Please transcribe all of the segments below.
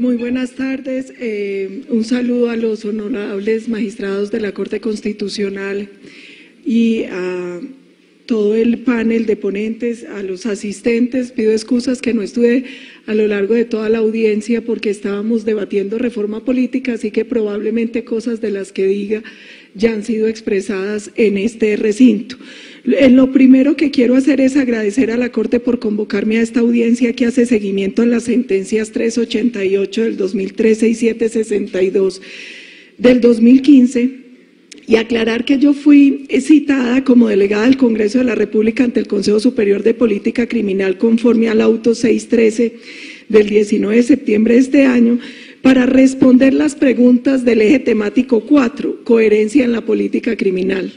Muy buenas tardes. Un saludo a los honorables magistrados de la Corte Constitucional y a todo el panel de ponentes, a los asistentes. Pido excusas que no estuve a lo largo de toda la audiencia porque estábamos debatiendo reforma política, así que probablemente cosas de las que diga ya han sido expresadas en este recinto. Lo primero que quiero hacer es agradecer a la Corte por convocarme a esta audiencia que hace seguimiento a las sentencias 388 del 2013 y 762 del 2015 y aclarar que yo fui citada como delegada del Congreso de la República ante el Consejo Superior de Política Criminal conforme al auto 613 del 19 de septiembre de este año para responder las preguntas del eje temático 4, coherencia en la política criminal.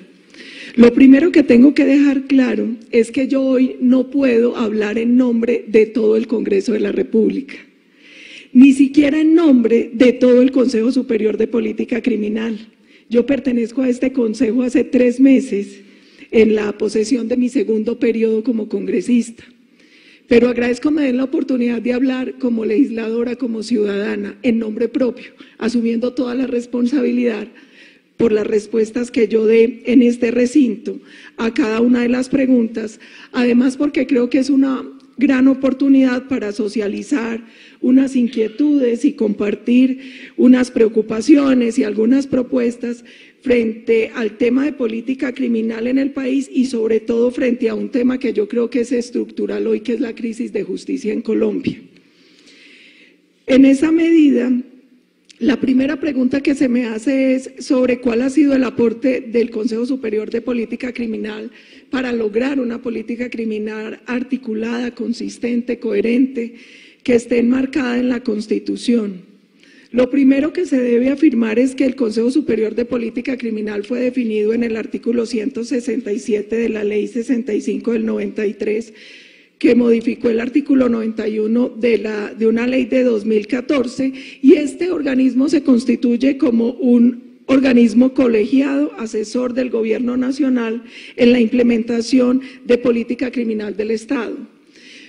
Lo primero que tengo que dejar claro es que yo hoy no puedo hablar en nombre de todo el Congreso de la República, ni siquiera en nombre de todo el Consejo Superior de Política Criminal. Yo pertenezco a este consejo hace 3 meses en la posesión de mi segundo periodo como congresista, pero agradezco me den la oportunidad de hablar como legisladora, como ciudadana, en nombre propio, asumiendo toda la responsabilidad por las respuestas que yo dé en este recinto a cada una de las preguntas, además porque creo que es una gran oportunidad para socializar unas inquietudes y compartir unas preocupaciones y algunas propuestas frente al tema de política criminal en el país y sobre todo frente a un tema que yo creo que es estructural hoy, que es la crisis de justicia en Colombia. En esa medida, la primera pregunta que se me hace es sobre cuál ha sido el aporte del Consejo Superior de Política Criminal para lograr una política criminal articulada, consistente, coherente, que esté enmarcada en la Constitución. Lo primero que se debe afirmar es que el Consejo Superior de Política Criminal fue definido en el artículo 167 de la Ley 65 del 93, que modificó el artículo 91 de una ley de 2014, y este organismo se constituye como un organismo colegiado, asesor del Gobierno Nacional en la implementación de política criminal del Estado.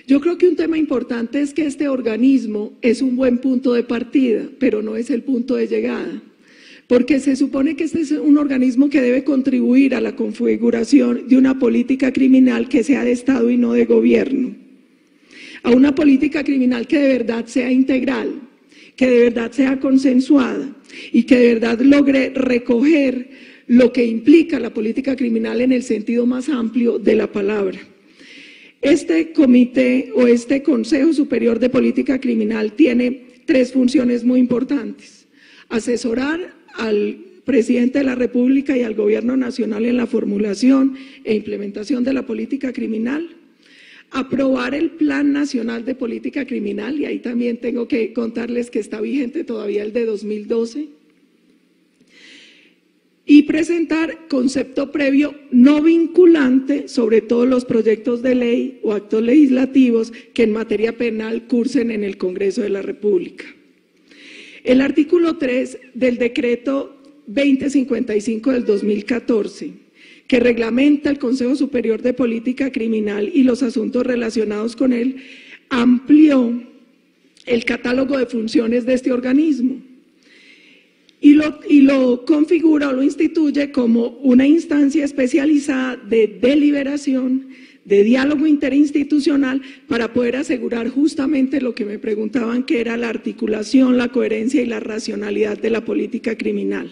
Yo creo que un tema importante es que este organismo es un buen punto de partida, pero no es el punto de llegada, porque se supone que este es un organismo que debe contribuir a la configuración de una política criminal que sea de Estado y no de gobierno, a una política criminal que de verdad sea integral, que de verdad sea consensuada y que de verdad logre recoger lo que implica la política criminal en el sentido más amplio de la palabra. Este comité o este Consejo Superior de Política Criminal tiene 3 funciones muy importantes: asesorar al presidente de la República y al Gobierno Nacional en la formulación e implementación de la política criminal, aprobar el Plan Nacional de Política Criminal, y ahí también tengo que contarles que está vigente todavía el de 2012, y presentar concepto previo no vinculante sobre todos los proyectos de ley o actos legislativos que en materia penal cursen en el Congreso de la República. El artículo 3 del decreto 2055 del 2014, que reglamenta el Consejo Superior de Política Criminal y los asuntos relacionados con él, amplió el catálogo de funciones de este organismo y lo configura o lo instituye como una instancia especializada de deliberación, de diálogo interinstitucional, para poder asegurar justamente lo que me preguntaban, que era la articulación, la coherencia y la racionalidad de la política criminal.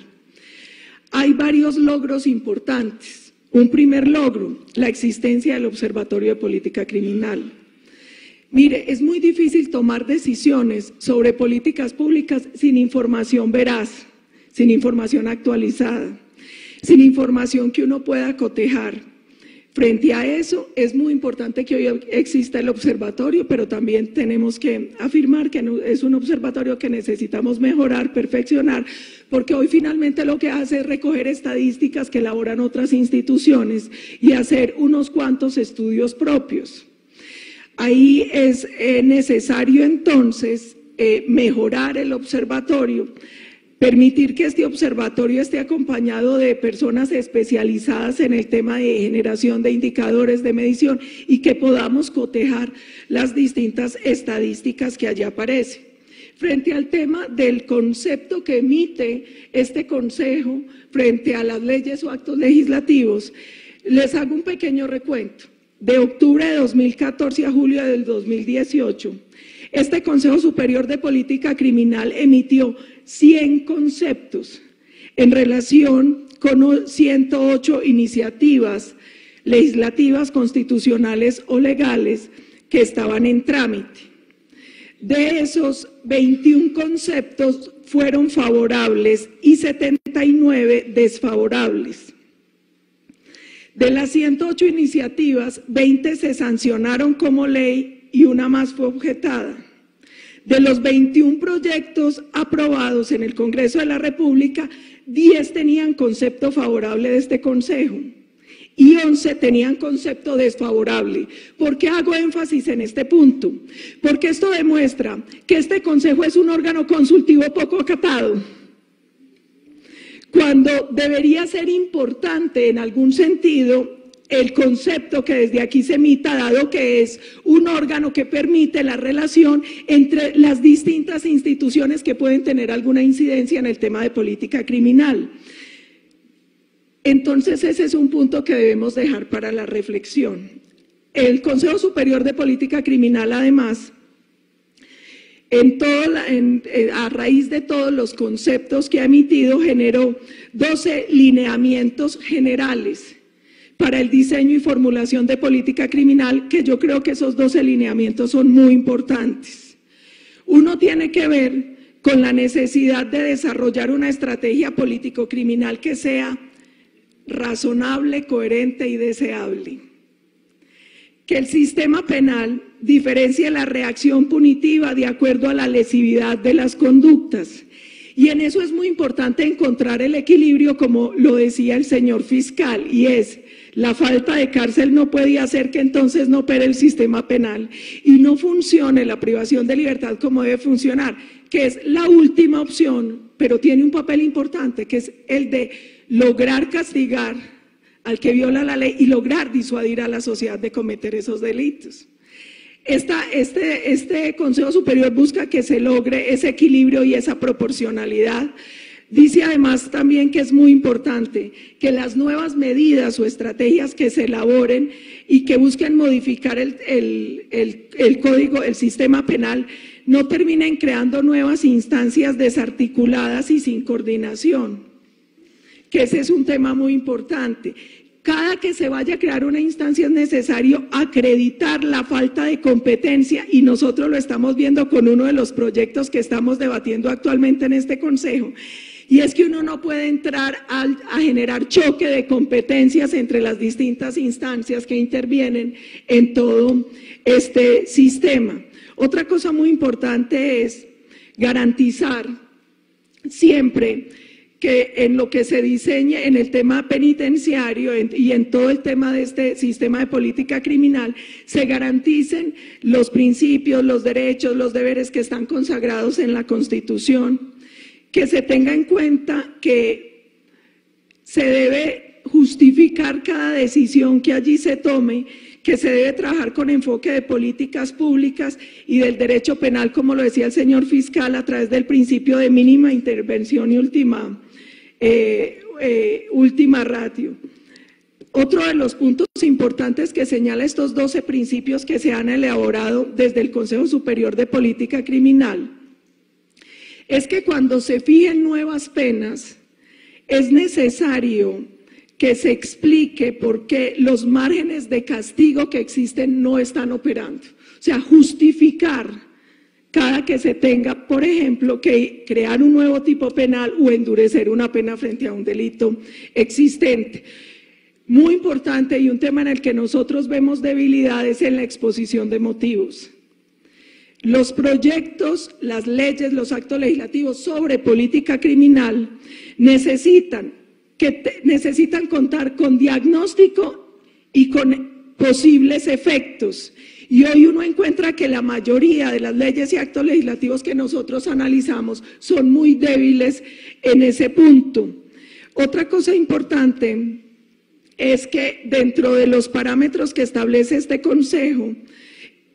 Hay varios logros importantes. Un primer logro, la existencia del Observatorio de Política Criminal. Mire, es muy difícil tomar decisiones sobre políticas públicas sin información veraz, sin información actualizada, sin información que uno pueda cotejar. Frente a eso, es muy importante que hoy exista el observatorio, pero también tenemos que afirmar que es un observatorio que necesitamos mejorar, perfeccionar, porque hoy finalmente lo que hace es recoger estadísticas que elaboran otras instituciones y hacer unos cuantos estudios propios. Ahí es necesario entonces mejorar el observatorio, permitir que este observatorio esté acompañado de personas especializadas en el tema de generación de indicadores de medición y que podamos cotejar las distintas estadísticas que allí aparecen. frente al tema del concepto que emite este Consejo frente a las leyes o actos legislativos, les hago un pequeño recuento. De octubre de 2014 a julio del 2018, este Consejo Superior de Política Criminal emitió 100 conceptos en relación con 108 iniciativas legislativas, constitucionales o legales que estaban en trámite. De esos, 21 conceptos fueron favorables y 79 desfavorables. De las 108 iniciativas, 20 se sancionaron como ley y una más fue objetada. De los 21 proyectos aprobados en el Congreso de la República, 10 tenían concepto favorable de este Consejo y 11 tenían concepto desfavorable. ¿Por qué hago énfasis en este punto? Porque esto demuestra que este Consejo es un órgano consultivo poco acatado, cuando debería ser importante en algún sentido el concepto que desde aquí se emita, dado que es un órgano que permite la relación entre las distintas instituciones que pueden tener alguna incidencia en el tema de política criminal. Entonces ese es un punto que debemos dejar para la reflexión. El Consejo Superior de Política Criminal, además, a raíz de todos los conceptos que ha emitido, generó 12 lineamientos generales para el diseño y formulación de política criminal, que yo creo que esos 12 lineamientos son muy importantes. Uno tiene que ver con la necesidad de desarrollar una estrategia político-criminal que sea razonable, coherente y deseable. Que el sistema penal diferencie la reacción punitiva de acuerdo a la lesividad de las conductas. Y en eso es muy importante encontrar el equilibrio, como lo decía el señor fiscal, y es: la falta de cárcel no puede hacer que entonces no opere el sistema penal y no funcione la privación de libertad como debe funcionar, que es la última opción, pero tiene un papel importante, que es el de lograr castigar al que viola la ley y lograr disuadir a la sociedad de cometer esos delitos. Este Consejo Superior busca que se logre ese equilibrio y esa proporcionalidad. Dice además también que es muy importante que las nuevas medidas o estrategias que se elaboren y que busquen modificar el código, el sistema penal, no terminen creando nuevas instancias desarticuladas y sin coordinación, que ese es un tema muy importante. Cada que se vaya a crear una instancia es necesario acreditar la falta de competencia, y nosotros lo estamos viendo con uno de los proyectos que estamos debatiendo actualmente en este Consejo, y es que uno no puede entrar a generar choque de competencias entre las distintas instancias que intervienen en todo este sistema. Otra cosa muy importante es garantizar siempre que en lo que se diseñe en el tema penitenciario y en todo el tema de este sistema de política criminal, se garanticen los principios, los derechos, los deberes que están consagrados en la Constitución, que se tenga en cuenta que se debe justificar cada decisión que allí se tome, que se debe trabajar con enfoque de políticas públicas y del derecho penal, como lo decía el señor fiscal, a través del principio de mínima intervención y última ratio. Otro de los puntos importantes que señala estos 12 principios que se han elaborado desde el Consejo Superior de Política Criminal es que cuando se fijen nuevas penas es necesario que se explique por qué los márgenes de castigo que existen no están operando. O sea, justificar cada que se tenga, por ejemplo, que crear un nuevo tipo penal o endurecer una pena frente a un delito existente. Muy importante, y un tema en el que nosotros vemos debilidades en la exposición de motivos. Los proyectos, las leyes, los actos legislativos sobre política criminal necesitan contar con diagnóstico y con posibles efectos. Y hoy uno encuentra que la mayoría de las leyes y actos legislativos que nosotros analizamos son muy débiles en ese punto. Otra cosa importante es que dentro de los parámetros que establece este Consejo,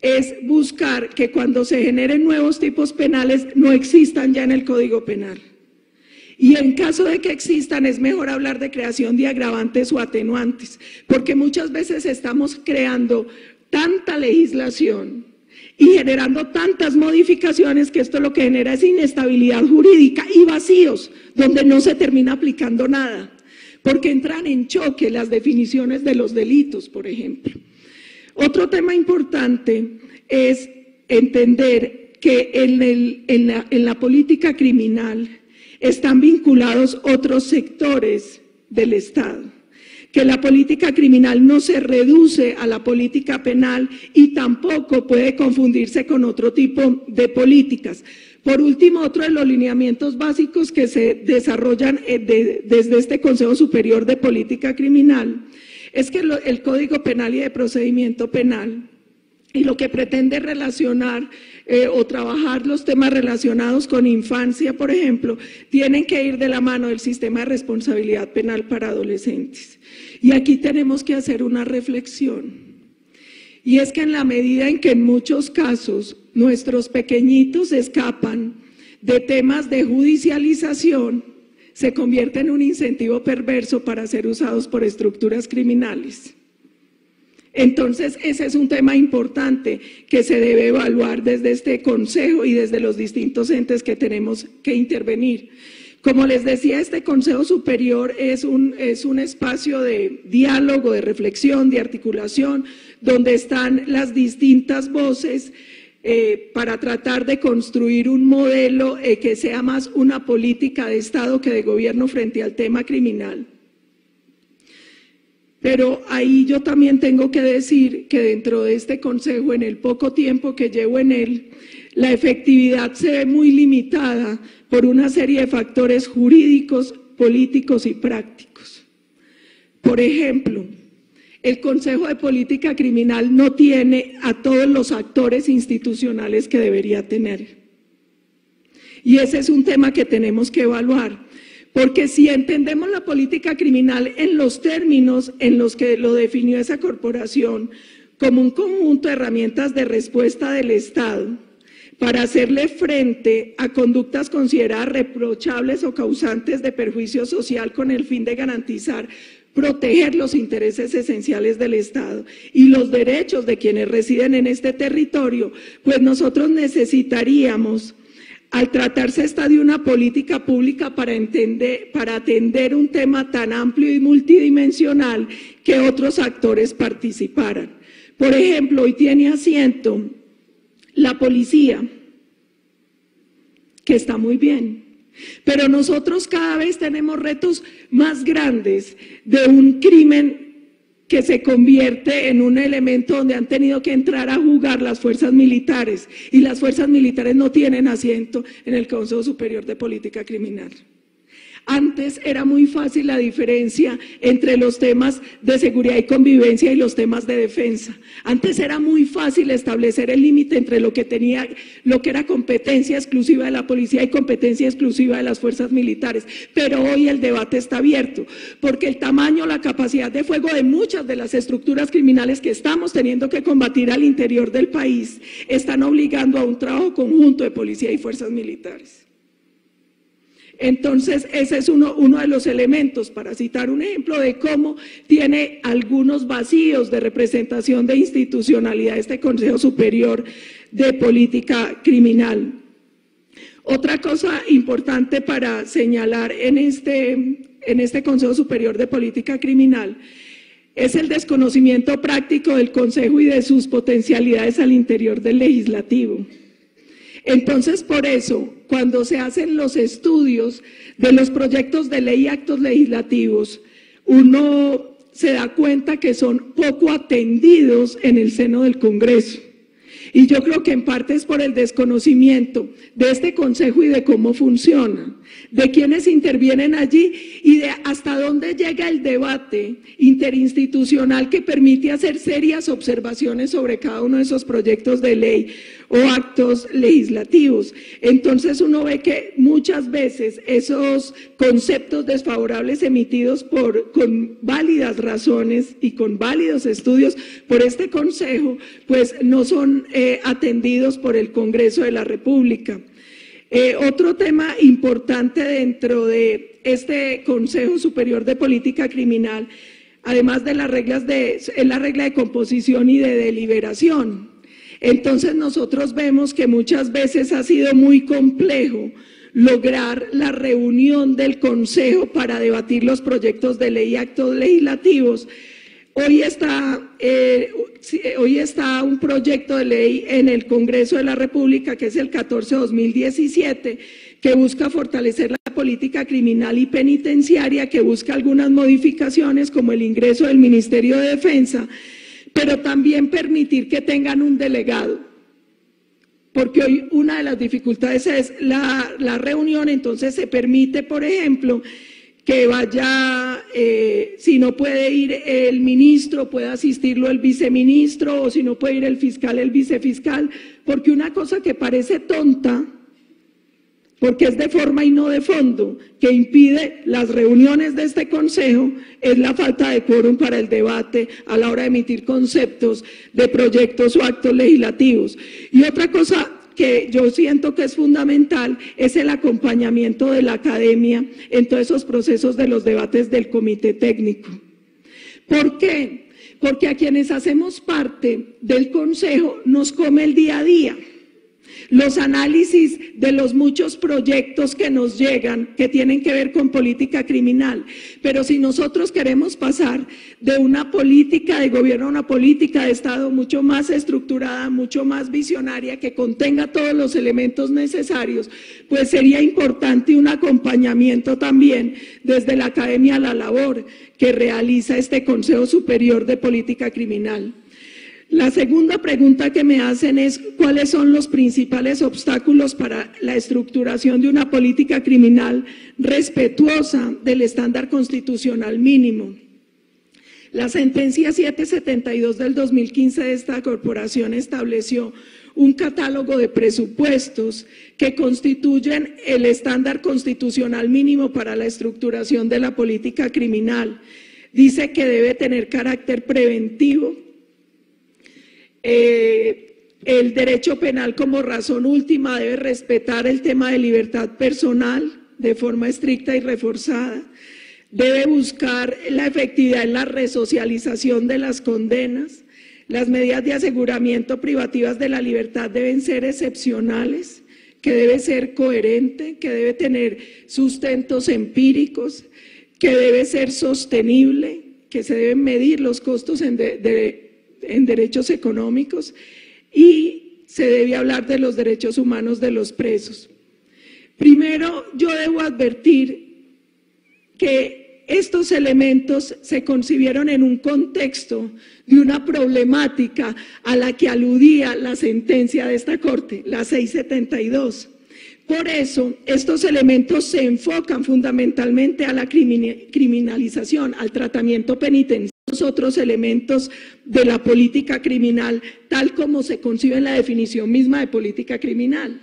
es buscar que cuando se generen nuevos tipos penales no existan ya en el Código Penal. Y en caso de que existan, es mejor hablar de creación de agravantes o atenuantes, porque muchas veces estamos creando tanta legislación y generando tantas modificaciones que esto lo que genera es inestabilidad jurídica y vacíos, donde no se termina aplicando nada, porque entran en choque las definiciones de los delitos, por ejemplo. Otro tema importante es entender que en la política criminal están vinculados otros sectores del Estado, que la política criminal no se reduce a la política penal y tampoco puede confundirse con otro tipo de políticas. Por último, otro de los lineamientos básicos que se desarrollan desde este Consejo Superior de Política Criminal es que el Código Penal y de Procedimiento Penal, y lo que pretende relacionar o trabajar los temas relacionados con infancia, por ejemplo, tienen que ir de la mano del sistema de responsabilidad penal para adolescentes. Y aquí tenemos que hacer una reflexión, y es que en la medida en que en muchos casos nuestros pequeñitos escapan de temas de judicialización, se convierte en un incentivo perverso para ser usados por estructuras criminales. Entonces, ese es un tema importante que se debe evaluar desde este Consejo y desde los distintos entes que tenemos que intervenir. Como les decía, este Consejo Superior es un espacio de diálogo, de reflexión, de articulación, donde están las distintas voces para tratar de construir un modelo que sea más una política de Estado que de gobierno frente al tema criminal. Pero ahí yo también tengo que decir que dentro de este Consejo, en el poco tiempo que llevo en él, la efectividad se ve muy limitada por una serie de factores jurídicos, políticos y prácticos. Por ejemplo, el Consejo de Política Criminal no tiene a todos los actores institucionales que debería tener. Y ese es un tema que tenemos que evaluar. Porque si entendemos la política criminal en los términos en los que lo definió esa corporación, como un conjunto de herramientas de respuesta del Estado para hacerle frente a conductas consideradas reprochables o causantes de perjuicio social con el fin de garantizar, proteger los intereses esenciales del Estado y los derechos de quienes residen en este territorio, pues nosotros necesitaríamos, al tratarse esta de una política pública para atender un tema tan amplio y multidimensional, que otros actores participaran. Por ejemplo, hoy tiene asiento la policía, que está muy bien, pero nosotros cada vez tenemos retos más grandes de un crimen que se convierte en un elemento donde han tenido que entrar a jugar las fuerzas militares, y las fuerzas militares no tienen asiento en el Consejo Superior de Política Criminal. Antes era muy fácil la diferencia entre los temas de seguridad y convivencia y los temas de defensa. Antes era muy fácil establecer el límite entre lo que era competencia exclusiva de la policía y competencia exclusiva de las fuerzas militares. Pero hoy el debate está abierto, porque el tamaño, la capacidad de fuego de muchas de las estructuras criminales que estamos teniendo que combatir al interior del país están obligando a un trabajo conjunto de policía y fuerzas militares. Entonces, ese es uno de los elementos, para citar un ejemplo de cómo tiene algunos vacíos de representación de institucionalidad este Consejo Superior de Política Criminal. Otra cosa importante para señalar en este Consejo Superior de Política Criminal es el desconocimiento práctico del Consejo y de sus potencialidades al interior del legislativo. Entonces, por eso, cuando se hacen los estudios de los proyectos de ley y actos legislativos, uno se da cuenta que son poco atendidos en el seno del Congreso. Y yo creo que en parte es por el desconocimiento de este Consejo y de cómo funciona, de quienes intervienen allí y de hasta dónde llega el debate interinstitucional que permite hacer serias observaciones sobre cada uno de esos proyectos de ley o actos legislativos. Entonces uno ve que muchas veces esos conceptos desfavorables emitidos con válidas razones y con válidos estudios por este Consejo, pues no son atendidos por el Congreso de la República. Otro tema importante dentro de este Consejo Superior de Política Criminal, además de las reglas es la regla de composición y de deliberación. Entonces nosotros vemos que muchas veces ha sido muy complejo lograr la reunión del Consejo para debatir los proyectos de ley y actos legislativos. Hoy está un proyecto de ley en el Congreso de la República, que es el 14/2017, que busca fortalecer la política criminal y penitenciaria, que busca algunas modificaciones como el ingreso del Ministerio de Defensa, pero también permitir que tengan un delegado, porque hoy una de las dificultades es la reunión. Entonces se permite, por ejemplo, que vaya, si no puede ir el ministro, pueda asistirlo el viceministro, o si no puede ir el fiscal, el vicefiscal, porque una cosa que parece tonta, porque es de forma y no de fondo, que impide las reuniones de este Consejo, es la falta de quórum para el debate a la hora de emitir conceptos de proyectos o actos legislativos. Y otra cosa que yo siento que es fundamental es el acompañamiento de la academia en todos esos procesos de los debates del comité técnico. ¿Por qué? Porque a quienes hacemos parte del Consejo nos come el día a día. Los análisis de los muchos proyectos que nos llegan, que tienen que ver con política criminal, pero si nosotros queremos pasar de una política de gobierno a una política de Estado mucho más estructurada, mucho más visionaria, que contenga todos los elementos necesarios, pues sería importante un acompañamiento también desde la academia a la labor que realiza este Consejo Superior de Política Criminal. La segunda pregunta que me hacen es cuáles son los principales obstáculos para la estructuración de una política criminal respetuosa del estándar constitucional mínimo. La sentencia 772 del 2015 de esta corporación estableció un catálogo de presupuestos que constituyen el estándar constitucional mínimo para la estructuración de la política criminal. Dice que debe tener carácter preventivo, el derecho penal como razón última, debe respetar el tema de libertad personal de forma estricta y reforzada, debe buscar la efectividad en la resocialización de las condenas, las medidas de aseguramiento privativas de la libertad deben ser excepcionales, que debe ser coherente, que debe tener sustentos empíricos, que debe ser sostenible, que se deben medir los costos en derechos económicos, y se debe hablar de los derechos humanos de los presos. Primero, yo debo advertir que estos elementos se concibieron en un contexto de una problemática a la que aludía la sentencia de esta Corte, la 672. Por eso, estos elementos se enfocan fundamentalmente a la criminalización, al tratamiento penitenciario, otros elementos de la política criminal, tal como se concibe en la definición misma de política criminal.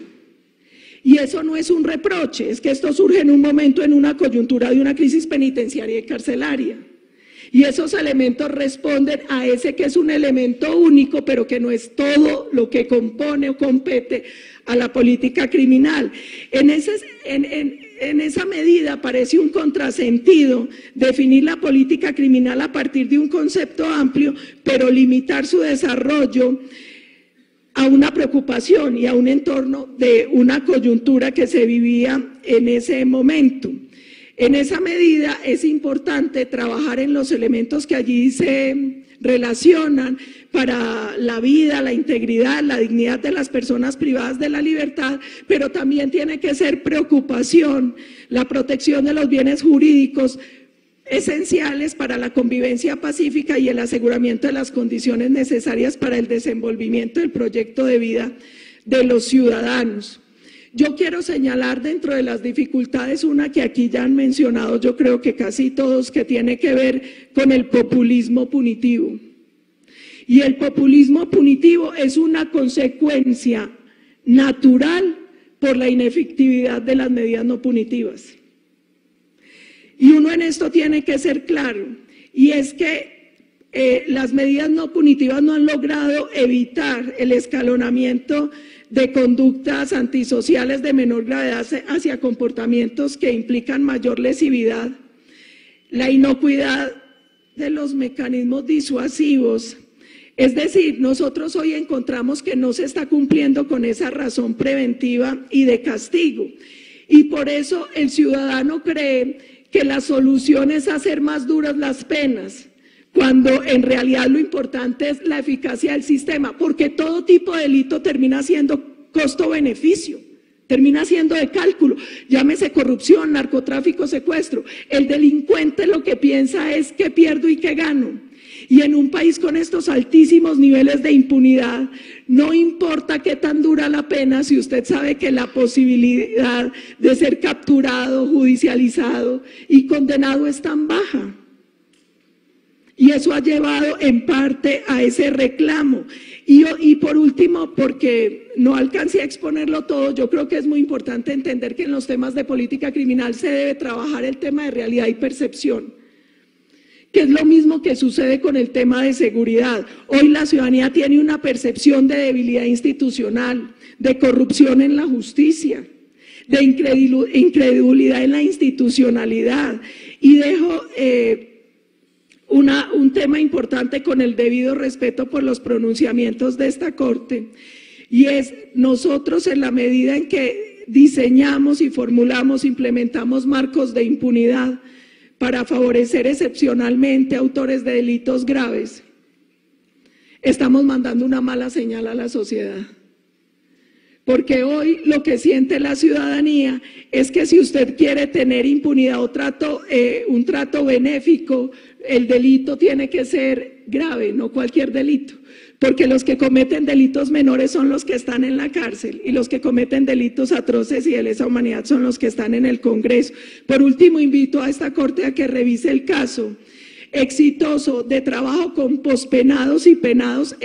Y eso no es un reproche, es que esto surge en un momento, en una coyuntura de una crisis penitenciaria y carcelaria. Y esos elementos responden a ese que es un elemento único, pero que no es todo lo que compone o compete a la política criminal. En esa medida parece un contrasentido definir la política criminal a partir de un concepto amplio, pero limitar su desarrollo a una preocupación y a un entorno de una coyuntura que se vivía en ese momento. En esa medida es importante trabajar en los elementos que allí se relacionan para la vida, la integridad, la dignidad de las personas privadas de la libertad, pero también tiene que ser preocupación la protección de los bienes jurídicos esenciales para la convivencia pacífica y el aseguramiento de las condiciones necesarias para el desenvolvimiento del proyecto de vida de los ciudadanos. Yo quiero señalar dentro de las dificultades una que aquí ya han mencionado, yo creo que casi todos, que tiene que ver con el populismo punitivo. Y el populismo punitivo es una consecuencia natural por la inefectividad de las medidas no punitivas. Y uno en esto tiene que ser claro, y es que las medidas no punitivas no han logrado evitar el escalonamiento de conductas antisociales de menor gravedad hacia comportamientos que implican mayor lesividad, la inocuidad de los mecanismos disuasivos. Es decir, nosotros hoy encontramos que no se está cumpliendo con esa razón preventiva y de castigo, y por eso el ciudadano cree que la solución es hacer más duras las penas, cuando en realidad lo importante es la eficacia del sistema, porque todo tipo de delito termina siendo costo-beneficio, termina siendo de cálculo, llámese corrupción, narcotráfico, secuestro. El delincuente lo que piensa es qué pierdo y qué gano. Y en un país con estos altísimos niveles de impunidad, no importa qué tan dura la pena, si usted sabe que la posibilidad de ser capturado, judicializado y condenado es tan baja. Y eso ha llevado en parte a ese reclamo. Y por último, porque no alcancé a exponerlo todo, yo creo que es muy importante entender que en los temas de política criminal se debe trabajar el tema de realidad y percepción, que es lo mismo que sucede con el tema de seguridad. Hoy la ciudadanía tiene una percepción de debilidad institucional, de corrupción en la justicia, de incredulidad en la institucionalidad. Y dejo un tema importante con el debido respeto por los pronunciamientos de esta Corte, y es nosotros en la medida en que diseñamos y formulamos, implementamos marcos de impunidad para favorecer excepcionalmente a autores de delitos graves, estamos mandando una mala señal a la sociedad. Porque hoy lo que siente la ciudadanía es que si usted quiere tener impunidad o un trato benéfico, el delito tiene que ser grave, no cualquier delito. Porque los que cometen delitos menores son los que están en la cárcel, y los que cometen delitos atroces y de lesa humanidad son los que están en el Congreso. Por último, invito a esta Corte a que revise el caso exitoso de trabajo con pospenados y penados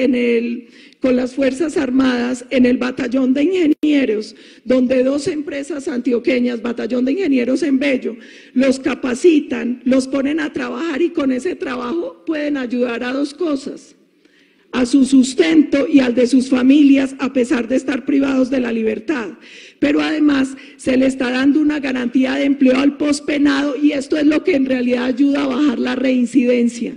con las Fuerzas Armadas en el Batallón de Ingenieros, donde 2 empresas antioqueñas, Batallón de Ingenieros en Bello, los capacitan, los ponen a trabajar, y con ese trabajo pueden ayudar a 2 cosas: a su sustento y al de sus familias, a pesar de estar privados de la libertad. Pero además se le está dando una garantía de empleo al pospenado, y esto es lo que en realidad ayuda a bajar la reincidencia.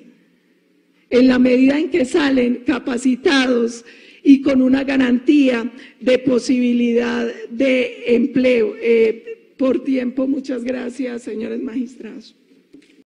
En la medida en que salen capacitados y con una garantía de posibilidad de empleo. Por tiempo, muchas gracias, señores magistrados.